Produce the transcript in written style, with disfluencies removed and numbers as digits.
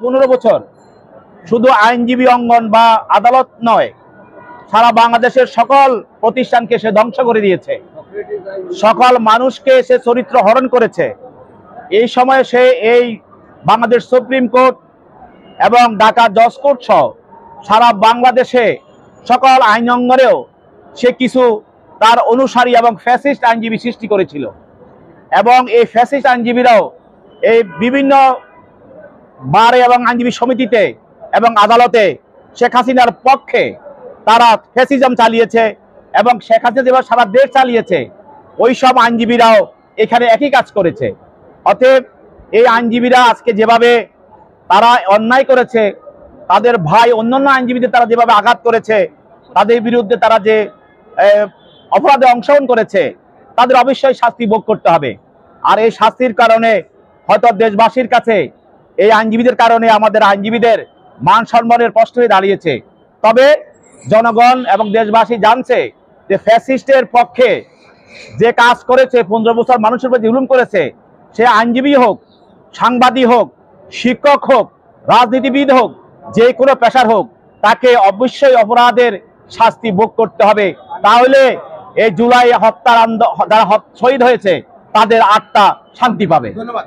15 বছর শুধু আইনজীবী অঙ্গন বা আদালত নয়, সারা বাংলাদেশের সকল প্রতিষ্ঠানকে সে ধ্বংস করে দিয়েছে, সকল মানুষকে সে চরিত্র হরণ করেছে। এই সময়ে সে এই বাংলাদেশ সুপ্রিম কোর্ট এবং ঢাকা জজ কোর্ট সহ সারা বাংলাদেশে সকল আইন অঙ্গনেও সে কিছু তার অনুসারী এবং ফ্যাসিস্ট আইনজীবী সৃষ্টি করেছিল, এবং এই ফ্যাসিস্ট আইনজীবীরাও এই বিভিন্ন বারে এবং আইনজীবী সমিতিতে এবং আদালতে শেখ হাসিনার পক্ষে তারা ফ্যাসিজম চালিয়েছে, এবং শেখ হাসিনা যেভাবে সারা দেশ চালিয়েছে ওই সব আইনজীবীরাও এখানে একই কাজ করেছে। অতএব এই আইনজীবীরা আজকে যেভাবে তারা অন্যায় করেছে, তাদের ভাই অন্যান্য আইনজীবীদের তারা যেভাবে আঘাত করেছে, তাদের বিরুদ্ধে তারা যে অপরাধে অংশগ্রহণ করেছে, তাদের অবশ্যই শাস্তি ভোগ করতে হবে। আর এই শাস্তির কারণে হয়তো দেশবাসীর কাছে এই আইনজীবীদের কারণে আমাদের আইনজীবীদের মান সম্মানের প্রশ্ন হয়ে দাঁড়িয়েছে। তবে জনগণ এবং দেশবাসী জানছে যে ফ্যাসিস্টের পক্ষে যে কাজ করেছে, 15 বছর মানুষের উপর জুলুম করেছে, সে আইনজীবী হোক, সাংবাদিক হোক, শিক্ষক হোক, রাজনীতিবিদ হোক, যে কোনো পেশার হোক, তাকে অবশ্যই অপরাধের শাস্তি ভোগ করতে হবে। তাহলে এই জুলাই হত্যার যারা শহীদ হয়েছে তাদের আত্মা শান্তি পাবে। ধন্যবাদ।